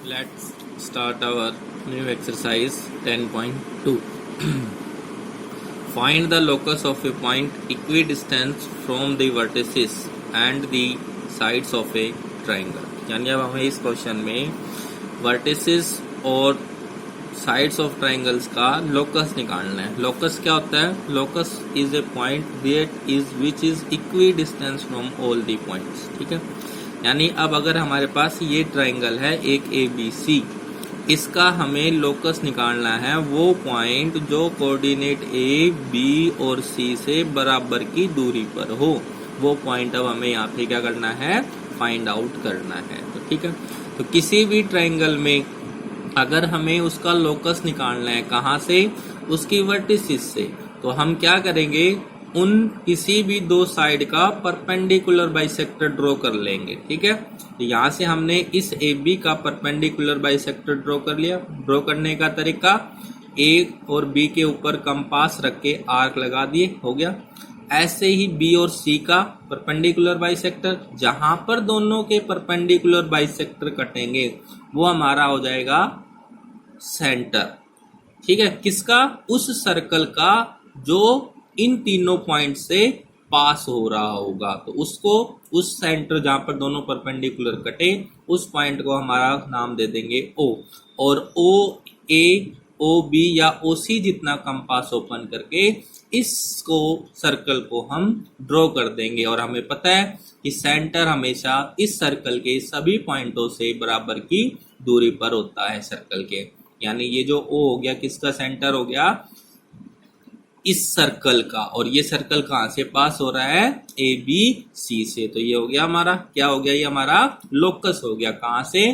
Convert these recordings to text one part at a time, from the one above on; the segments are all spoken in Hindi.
Let's start our new exercise 10.2. Find the locus of a point equidistant from the vertices and the sides of a triangle. यानी अब हमें इस क्वेश्चन में वर्टिसेस और साइड्स ऑफ ट्राइंगल्स का लोकस निकालना है. लोकस क्या होता है? Locus is a point which is equi distance from all the points. ठीक है, यानी अब अगर हमारे पास ये ट्राइंगल है एक ABC, इसका हमें लोकस निकालना है वो पॉइंट जो कोऑर्डिनेट A, B और C से बराबर की दूरी पर हो. वो पॉइंट अब हमें यहाँ पे क्या करना है? फाइंड आउट करना है. तो ठीक है, तो किसी भी ट्राइंगल में अगर हमें उसका लोकस निकालना है, कहाँ से? उसकी वर्टिसिस से. तो हम क्या करेंगे? उन किसी भी दो साइड का परपेंडिकुलर बाइसेक्टर ड्रॉ कर लेंगे. ठीक है, तो यहाँ से हमने इस AB का परपेंडिकुलर बाइसेक्टर ड्रॉ कर लिया. ड्रॉ करने का तरीका, A और B के ऊपर कंपास रख के आर्क लगा दिए, हो गया. ऐसे ही B और C का परपेंडिकुलर बाइसेक्टर, जहां पर दोनों के परपेंडिकुलर बाइसेक्टर कटेंगे वो हमारा हो जाएगा सेंटर. ठीक है, किसका? उस सर्कल का जो इन तीनों पॉइंट से पास हो रहा होगा. तो उसको, उस सेंटर जहां पर दोनों परपेंडिकुलर कटे, उस पॉइंट को हमारा नाम दे देंगे O. और OA, OB या OC जितना कंपास ओपन करके इसको सर्कल को हम ड्रॉ कर देंगे. और हमें पता है कि सेंटर हमेशा इस सर्कल के सभी पॉइंटों से बराबर की दूरी पर होता है सर्कल के. यानी ये जो O हो गया, किसका सेंटर हो गया? इस सर्कल का. और ये सर्कल कहाँ से पास हो रहा है? ABC से. तो ये हो गया हमारा, क्या हो गया? ये हमारा लोकस हो गया. कहाँ से?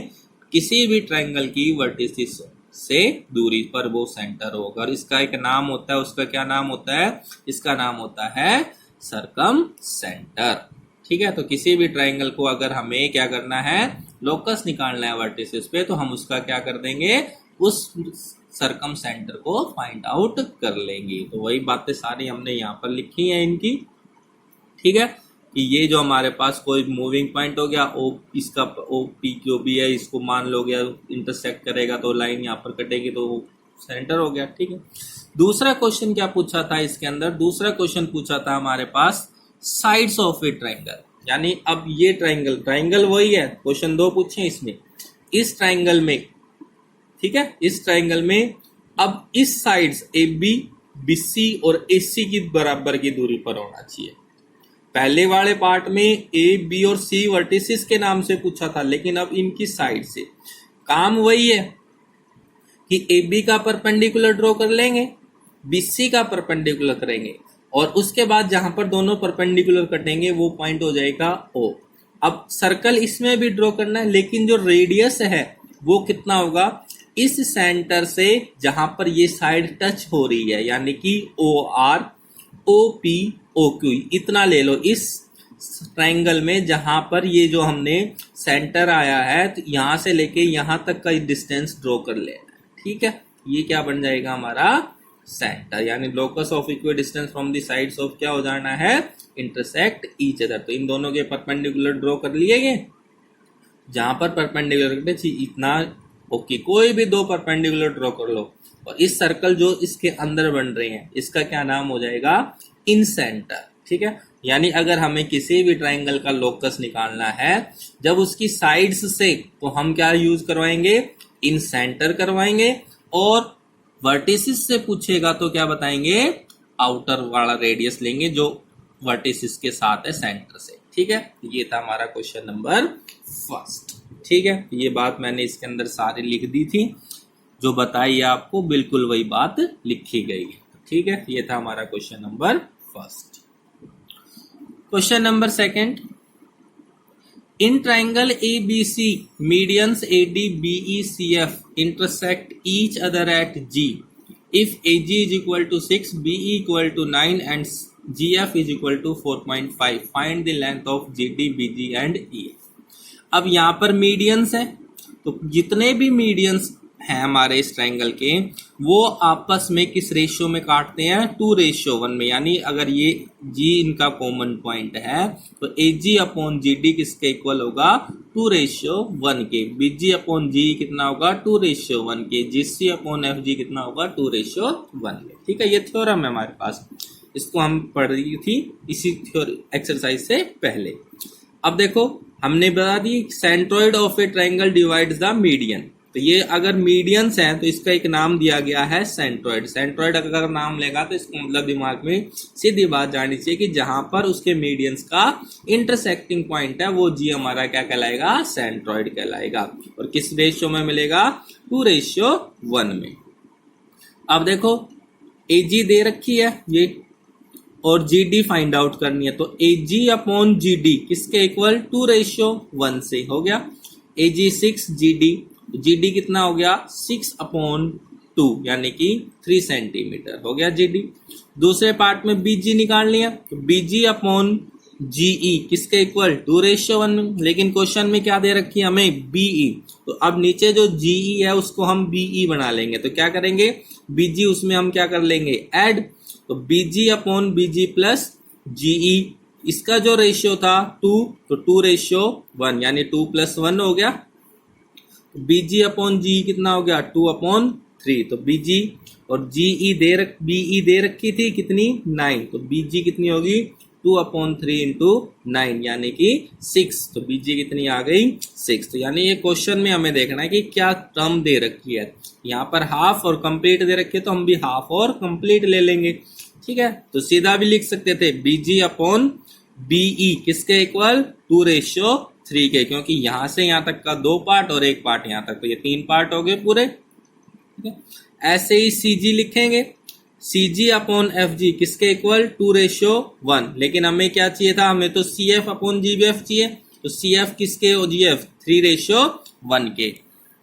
किसी भी ट्राइंगल की वर्टिसिस से दूरी पर वो सेंटर होगा. और इसका एक नाम होता है, उसका क्या नाम होता है? इसका नाम होता है सर्कम सेंटर. ठीक है, तो किसी भी ट्राइंगल को अगर हमें क्या करना है? लोकस निकालना है वर्टिसिस पे, तो हम उसका क्या कर देंगे? उस सर्कम सेंटर को फाइंड आउट कर लेंगे. तो वही बातें सारी हमने यहाँ पर लिखी हैं इनकी. ठीक है, कि ये जो हमारे पास कोई मूविंग पॉइंट हो गया, ओ इसका OP जो भी है, इसको मान लो गया इंटरसेक्ट करेगा तो लाइन यहाँ पर कटेगी, तो वो सेंटर हो गया. ठीक है, दूसरा क्वेश्चन क्या पूछा था इसके अंदर? दूसरा क्वेश्चन पूछा था हमारे पास साइड्स ऑफ ए ट्राइंगल. यानी अब ये ट्राइंगल वही है, क्वेश्चन 2 पूछे इसमें. इस ट्राइंगल में, ठीक है, इस ट्राइंगल में अब इस साइड्स AB, BC और AC की बराबर की दूरी पर होना चाहिए. पहले वाले पार्ट में A, B और C वर्टिसिस के नाम से पूछा था, लेकिन अब इनकी साइड से. काम वही है कि AB का परपेंडिकुलर ड्रॉ कर लेंगे, BC का परपेंडिकुलर करेंगे, और उसके बाद जहां पर दोनों परपेंडिकुलर कटेंगे वो पॉइंट हो जाएगा O. अब सर्कल इसमें भी ड्रॉ करना है, लेकिन जो रेडियस है वो कितना होगा? इस सेंटर से जहां पर ये साइड टच हो रही है, यानी कि OR, OP, OQ, इतना ले लो. इस ट्राइंगल में जहां पर ये जो हमने सेंटर आया है, तो यहां से लेके यहां तक का डिस्टेंस ड्रॉ कर लेना है. ठीक है, ये क्या बन जाएगा? हमारा सेंटर. यानी locus of equi distance from the sides of क्या हो जाना है? Intersect each other. तो इन दोनों के परपेंडिकुलर ड्रॉ कर लिए गए, जहां पर परपेंडिकुलर कटे इतना. ओके, कोई भी दो परपेंडिकुलर ड्रॉ कर लो, और इस सर्कल जो इसके अंदर बन रहे हैं, इसका क्या नाम हो जाएगा? इन सेंटर. ठीक है, यानी अगर हमें किसी भी ट्राइंगल का लोकस निकालना है, जब उसकी साइड्स से, तो हम क्या यूज करवाएंगे? इन सेंटर करवाएंगे. और वर्टिसिस से पूछेगा तो क्या बताएंगे? आउटर वाला रेडियस लेंगे जो वर्टिसिस के साथ है सेंटर से. ठीक है, ये था हमारा क्वेश्चन नंबर 1. ठीक है, ये बात मैंने इसके अंदर सारी लिख दी थी, जो बताई आपको बिल्कुल वही बात लिखी गई है. ठीक है, ये था हमारा question number 1. Question number 2. In triangle ABC, medians AD, BE, CF intersect each other at G. If AG is equal to 6, BE equal to 9 and GF is equal to 4.5. Find the length of GD, BG and EF. अब यहाँ पर मीडियंस है, तो जितने भी मीडियंस हैं हमारे इस ट्राइंगल के, वो आपस में किस रेशियो में काटते हैं, 2:1 में। यानी अगर ये जी इनका कॉमन पॉइंट है तो AG अपॉन GD किसके इक्वल होगा, 2:1 के। BG अपॉन जी कितना होगा, 2:1 के। GC अपॉन FG कितना होगा, 2:1 के। ठीक है, ये थ्योरम है हमारे पास, इसको हम पढ़ रही थी इसी थ्योरी एक्सरसाइज से पहले। अब देखो हमने बता दी centroid of a triangle divides the median. तो ये अगर मीडियंस हैं तो इसका एक नाम दिया गया है सेंट्रोइड। सेंट्रोइड अगर नाम लेगा तो इसको मतलब दिमाग में सीधी बात जानी चाहिए कि जहां पर उसके मीडियंस का इंटरसेक्टिंग पॉइंट है वो जी हमारा क्या कहलाएगा, सेंट्रोइड कहलाएगा। और किस रेशियो में मिलेगा, 2:1 में। अब देखो AG दे रखी है ये और GD फाइंड आउट करनी है, तो AG अपॉन GD किसके इक्वल, 2:1 से हो गया। AG 6, GD कितना हो गया, 6/2 यानी कि 3 सेंटीमीटर हो गया GD। दूसरे पार्ट में BG निकाल लिया, तो BG अपॉन GE किसके इक्वल, 2:1 में। लेकिन क्वेश्चन में क्या दे रखी है हमें, BE। तो अब नीचे जो GE है उसको हम BE बना लेंगे, तो क्या करेंगे, BG उसमें हम क्या कर लेंगे, ऐड। तो BG upon BG plus GE, इसका जो रेशियो था 2, तो 2:1 यानी 2+1 हो गया। BG अपॉन GE कितना हो गया, 2/3। तो BG और BE दे रखी थी कितनी, 9। तो BG कितनी होगी, 2/3 इंटू 9 यानी कि 6। तो BG कितनी आ गई, 6। तो यानी ये क्वेश्चन में हमें देखना है कि क्या टर्म दे रखी है। यहाँ पर हाफ और कंप्लीट दे रखी है तो हम भी हाफ और कंप्लीट ले लेंगे। ठीक है, तो सीधा भी लिख सकते थे BG अपॉन BE किसके इक्वल, 2:3 के, क्योंकि यहां से यहां तक का 2 पार्ट और 1 पार्ट यहां तक, तो ये 3 पार्ट हो गए पूरे। ठीक है, ऐसे ही CG लिखेंगे, CG अपॉन FG किसके इक्वल, 2:1। लेकिन हमें क्या चाहिए था, हमें तो CF अपॉन GF चाहिए। तो CF किसके और GF 3:1 के।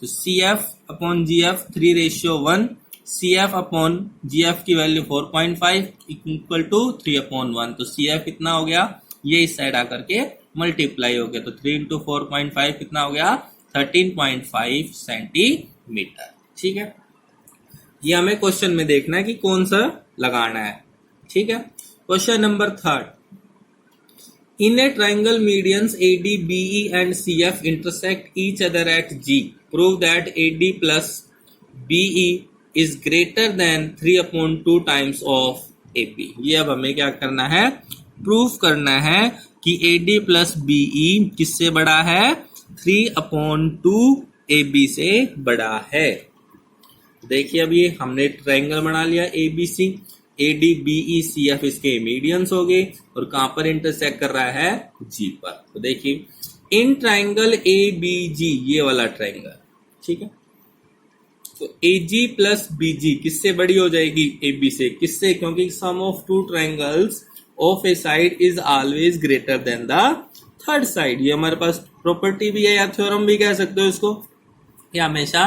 तो CF upon GF 3:1, CF upon GF की वैल्यू 4.5 इक्वल टू 3/1। तो CF कितना हो गया, ये इस साइड आकर के मल्टीप्लाई हो गया, तो 3 इंटू 4.5 कितना हो गया, 13.5 सेंटीमीटर। ठीक है, ये हमें क्वेश्चन में देखना है कि कौन सा लगाना है। ठीक है, question number 3, in a triangle medians AD, BE and CF intersect each other at G, prove that AD plus BE is greater then 3/2 times of AP। ये अब हमें क्या करना है, प्रूफ करना है कि AD प्लस BE किससे बड़ा है, 3/2 AB से बड़ा है। देखिए अब ये हमने ट्रायंगल बना लिया ABC, AD BE CF इसके मीडियंस हो गए और कहां पर इंटरसेक्ट कर रहा है, G पर। तो देखिए इन ट्रायंगल ABG, ये वाला ट्रायंगल, ठीक है, तो AG प्लस BG किससे बड़ी हो जाएगी, AB से। किससे, क्योंकि sum of 2 triangles of a side is always greater than the third side. ये हमारे पास प्रॉपर्टी भी है या थ्योरम भी कह सकते हो इसको, कि हमेशा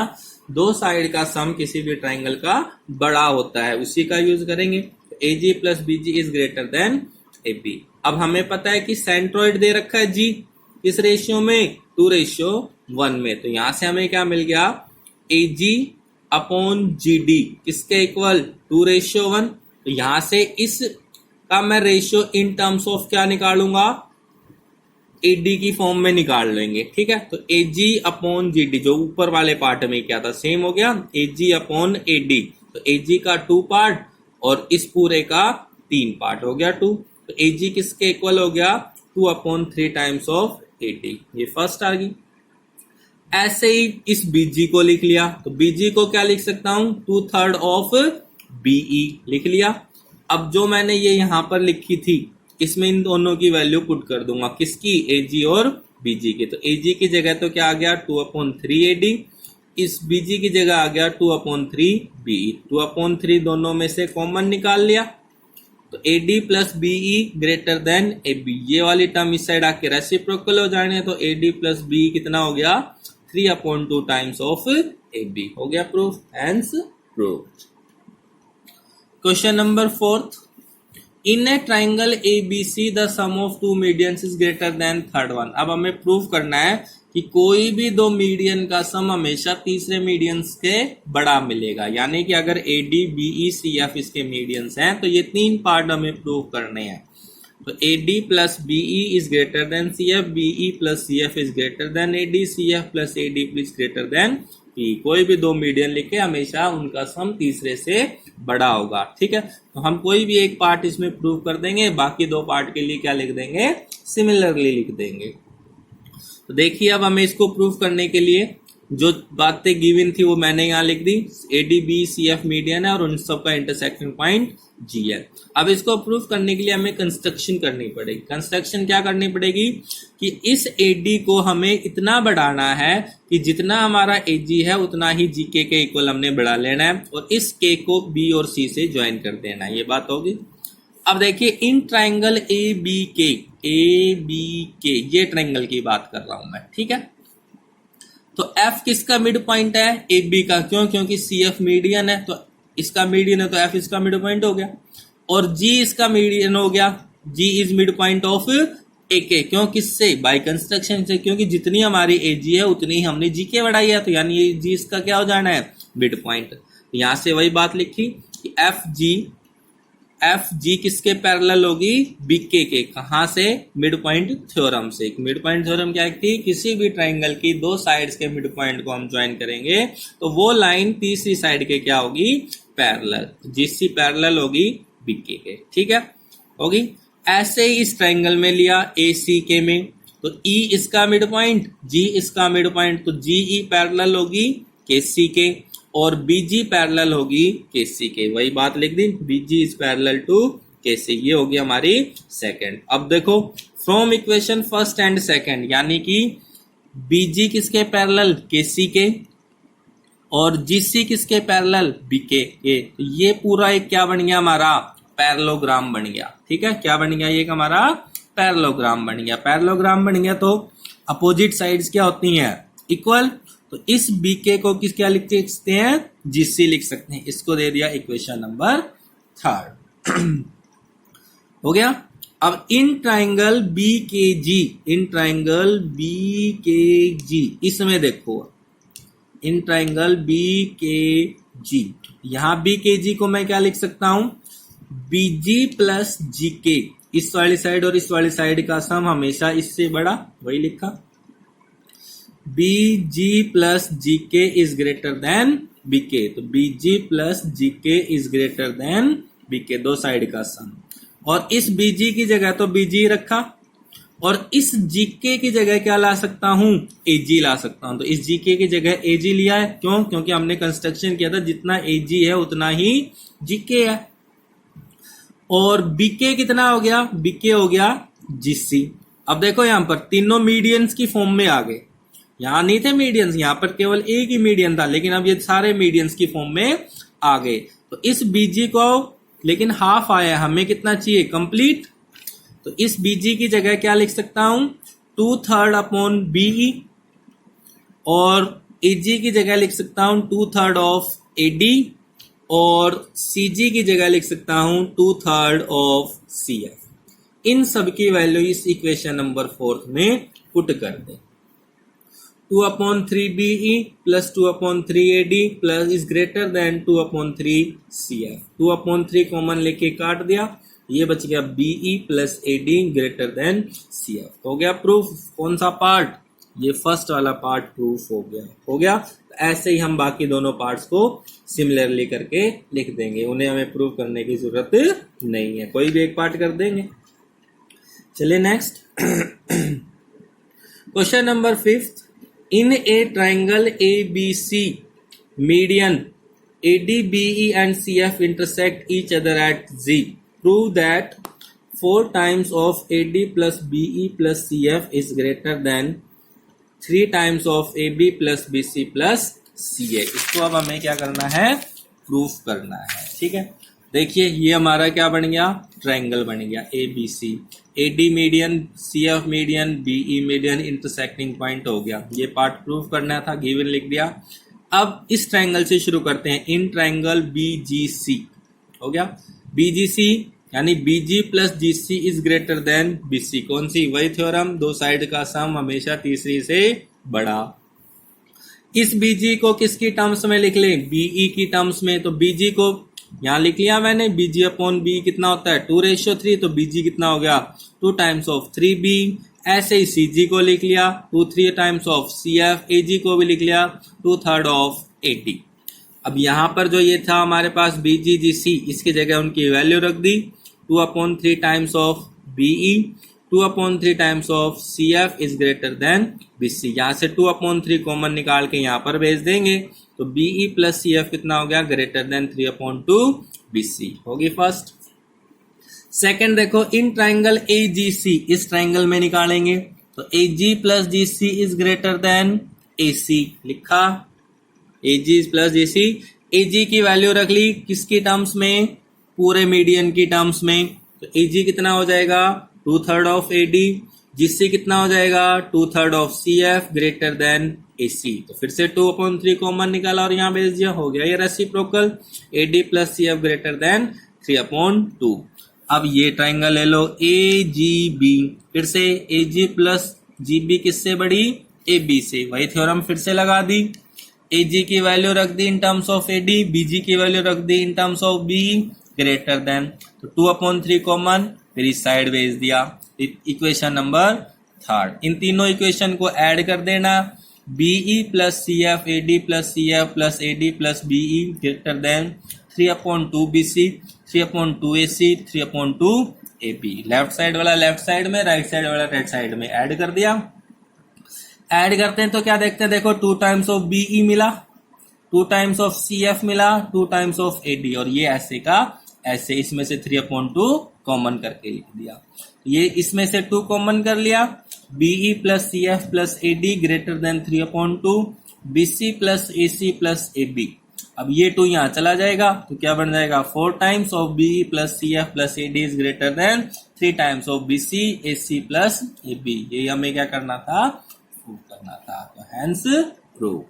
2 साइड का सम किसी भी ट्राइंगल का बड़ा होता है, उसी का यूज करेंगे। AG plus BG is greater then AB। अब हमें पता है कि सेंट्रोइड दे रखा है G किस रेशियो में, 2:1 में। तो यहां से हमें क्या मिल गया, AG अपॉन GD किसके इक्वल, 2:1। तो यहां से इस का मैं रेशियो इन टर्म्स ऑफ क्या निकालूंगा, AD की फॉर्म में निकाल लेंगे। ठीक है, तो AG अपॉन GD जो ऊपर वाले पार्ट में क्या था, सेम हो गया, AG अपॉन AD। तो AG का 2 पार्ट और इस पूरे का 3 पार्ट हो गया 2। तो AG किसके इक्वल हो गया, 2/3 टाइम्स ऑफ AD। ये फर्स्ट आ गई। ऐसे ही इस BG को लिख लिया, तो BG को क्या लिख सकता हूं, 2/3 ऑफ BE लिख लिया। अब जो मैंने ये यहां पर लिखी थी इसमें इन दोनों की वैल्यू पुट कर दूंगा, किसकी, AG और BG की। तो AG की जगह तो क्या आ गया, 2/3 AD। इस BG की जगह आ गया 2/3 BE। 2/3 दोनों में से कॉमन निकाल लिया, तो AD plus BE greater then AB। ये वाली टर्म इस साइड आके रेसिप्रोकल हो जाने, तो AD प्लस BE कितना हो गया, 3/2 टाइम्स ऑफ AB। हो गया proof, hence proved. Question number 4, in a triangle ABC the sum of 2 medians is greater than third one. अब हमें प्रूव करना है कि कोई भी दो मीडियन का सम हमेशा तीसरे मीडियंस के बड़ा मिलेगा, यानी कि अगर A D B E C F इसके मीडियंस हैं तो ये तीन पार्ट हमें प्रूव करने हैं। तो A D plus B E is greater than C F, B E plus C F is greater than A D, C F plus A D is greater than P. कोई भी दो मीडियन लिखे हमेशा उनका सम तीसरे से बड़ा होगा, ठीक है। तो हम कोई भी एक पार्ट इसमें प्रूव कर देंगे, बाकी दो पार्ट के लिए क्या लिख देंगे, सिमिलरली लिख देंगे। तो देखिए अब हमें इसको प्रूव करने के लिए जो बातें गिवन थी वो मैंने यहाँ लिख दी। A D B C F median है और उन सब का इंटरसेक्शन पॉइंट जी है। अब इसको प्रूव करने के लिए हमें कंस्ट्रक्शन करनी पड़ेगी। कंस्ट्रक्शन क्या करनी पड़ेगी कि इस ए डी को हमें इतना बढ़ाना है कि जितना हमारा ए जी है उतना ही जी के इक्वल हमने बढ़ा लेना है, और इस के को बी और सी से ज्वाइन कर देना है। ये बात होगी। अब देखिए इन ट्राइंगल ए बी के, ये ट्राइंगल की बात कर रहा हूं मैं, ठीक है। तो F किसका मिड पॉइंट है, ए बी का, क्यों, क्योंकि सी एफ मीडियन है, तो इसका मीडियन है तो F इसका मिड पॉइंट हो गया, और G इसका मीडियन हो गया, G is mid point of A के, क्यों, किससे, बाय कंस्ट्रक्शन से, क्योंकि जितनी हमारी ए जी है उतनी ही हमने जी के बढ़ाई है, तो यानी ये G इसका क्या हो जाना है, मिड पॉइंट। तो यहां से वही बात लिखी कि एफ जी किसके पैरेलल होगी, बीके के, कहां से, मिड पॉइंट थ्योरम से। मिड पॉइंट थ्योरम क्या थी, किसी भी ट्राइंगल की दो साइड्स के मिड पॉइंट को हम ज्वाइन करेंगे तो वो लाइन तीसरी साइड के क्या होगी, पैरेलल, जिससी पैरेलल होगी बीके के, ठीक है, होगी। ऐसे ही इस ट्राइंगल में लिया ए सी के में, तो ई इसका मिड पॉइंट, जी इसका मिड पॉइंट, तो जी ई पैरेलल होगी के सी के, और बीजी पैरेलल होगी केसी के, वही बात लिख दी, बीजी इज पैरेलल टू केसी। ये होगी हमारी सेकंड। अब देखो from equation first and second, यानी कि बीजी किसके पैरेलल, केसी के, और जीसी किसके पैरेलल, बीके के। तो ये पूरा एक क्या बन गया हमारा, पैरेललोग्राम बन गया, ठीक है। क्या बन गया, ये हमारा पैरेललोग्राम बन गया। पैरेललोग्राम बन गया तो अपोजिट साइड्स क्या होती हैं, इक्वल। तो इस बीके को किस क्या लिख सकते हैं, जीसी लिख सकते हैं। इसको दे दिया इक्वेशन नंबर थर्ड। हो गया। अब इन ट्राइंगल बी के जी, इन ट्राइंगल बी के जी, इसमें देखो इन ट्राइंगल बी के जी, यहां बी के जी को मैं क्या लिख सकता हूं, बीजी प्लस जी के, इस वाली साइड और इस वाली साइड का सम हमेशा इससे बड़ा, वही लिखा, बी जी प्लस जी के इज ग्रेटर देन बी के। तो बी जी प्लस जी के इज ग्रेटर देन बी के, दो साइड का सम। और इस बी जी की जगह तो बी जी रखा, और इस जी के की जगह क्या ला सकता हूं, ए जी ला सकता हूं। तो इस जी के की जगह ए जी लिया है, क्यों, क्योंकि हमने कंस्ट्रक्शन किया था जितना ए जी है उतना ही जी के है। और बी के कितना हो गया, बी के हो गया जीसी। अब देखो यहां पर तीनों मीडियंस की फॉर्म में आ गए, यहां नहीं थे मीडियंस, यहां पर केवल एक ही मीडियन था, लेकिन अब ये सारे मीडियंस की फॉर्म में आ गए। तो इस बीजी को लेकिन हाफ आया, हमें कितना चाहिए, कंप्लीट। तो इस बीजी की जगह क्या लिख सकता हूं, 2/3 अपॉन बीई, और एजी की जगह लिख सकता हूं 2/3 ऑफ एडी, और सीजी की जगह लिख सकता हूं 2/3 ऑफ सीएफ। इन सब की वैल्यू इस इक्वेशन नंबर 4 में पुट कर दें। 2/3 BE plus 2/3 AD plus is greater than 2/3 CF। 2/3 common लेके काट दिया, ये बच गया BE plus AD greater than CF। हो गया प्रूफ। कौन सा पार्ट, ये फर्स्ट वाला पार्ट प्रूफ हो गया, हो गया। तो ऐसे ही हम बाकी दोनों पार्ट्स को सिमिलरली करके लिख देंगे, उन्हें हमें प्रूव करने की जरूरत नहीं है, कोई भी एक पार्ट कर देंगे। चलिए next question number 5। In a triangle ABC, median AD, BE and CF intersect each other at Z. Prove that 4 times of AD plus BE plus CF is greater than 3 times of AB plus BC plus CA। इसको अब हमें क्या करना है, प्रूफ करना है, ठीक है। देखिए ये हमारा क्या बन गया, ट्राइंगल बन गया ABC, AD median, CF median, BE median, intersecting point हो गया। ये पार्ट प्रूफ करना था, गिवन लिख दिया। अब इस ट्राइंगल से शुरू करते हैं, इन ट्राइंगल BGC हो गया। BGC यानी BG plus GC is greater then BC, कौन सी, वही थ्योरम, दो साइड का सम हमेशा तीसरी से बड़ा। इस बीजी को किसकी टर्म्स में लिख लें? बीई की टर्म्स में। तो बीजी को यहां लिख लिया मैंने, बीजी अपॉन बी कितना होता है 2:3, तो बीजी कितना हो गया 2 टाइम्स ऑफ 3b। ऐसे ही सीजी को लिख लिया 2/3 टाइम्स ऑफ CF, एजी को भी लिख लिया 2/3 ऑफ AD। अब यहां पर जो ये था हमारे पास BGGC, इसकी जगह उनकी वैल्यू रख दी 2/3 times of BE, 2/3 times of CF is greater then BC। यहां से 2/3 कॉमन निकाल के यहां पर भेज देंगे, तो BE प्लस CF कितना हो गया ग्रेटर देन 3/2 BC होगी फर्स्ट। सेकंड देखो, इन ट्राइंगल AGC, इस ट्राइंगल में निकालेंगे, तो AG plus GC is greater then AC लिखा, AG प्लस GC। AG की वैल्यू रख ली किसकी टर्म्स में? पूरे मीडियन की टर्म्स में। तो AG कितना हो जाएगा 2/3 ऑफ AD, GC कितना हो जाएगा 2/3 of CF greater than AC। तो फिर से 2/3 कॉमन निकाला और यहां भेज दिया, हो गया ये reciprocal, AD plus CF greater than 3/2। अब ये ट्राइंगल ले लो AGB, फिर से AG प्लस GB किससे बड़ी? AB से। वही थ्योरम फिर से लगा दी, AG की वैल्यू रख दी in terms of AD, BG की वैल्यू रख दी in terms of BE greater than, तो 2/3 कॉमन, फिर इस साइड भेज दिया। इक्वेशन नंबर थर्ड, इन तीनों इक्वेशन को ऐड कर देना, BE plus CF, AD plus CF plus AD plus BE greater then 3/2 BC, 3/2 AC, 3/2 AP। Left side वाला लेफ्ट साइड में, राइट साइड वाला राइट साइड में ऐड कर दिया। ऐड करते हैं तो क्या देखते हैं, देखो 2 टाइम्स ऑफ BE मिला, 2 टाइम्स ऑफ CF मिला, 2 टाइम्स ऑफ AD, और ये ऐसे का ऐसे, इसमें से 3/2 कॉमन करके लिख दिया। ये इसमें से 2 कॉमन कर लिया, BE plus CF plus AD greater than 3/2, BC plus AC plus AB। अब ये 2 यहाँ चला जाएगा, तो क्या बन जाएगा 4 times of BE plus CF plus AD is greater then 3 times of BC AC plus AB। ये हमें क्या करना था, प्रूव करना था, तो हेंस प्रूव।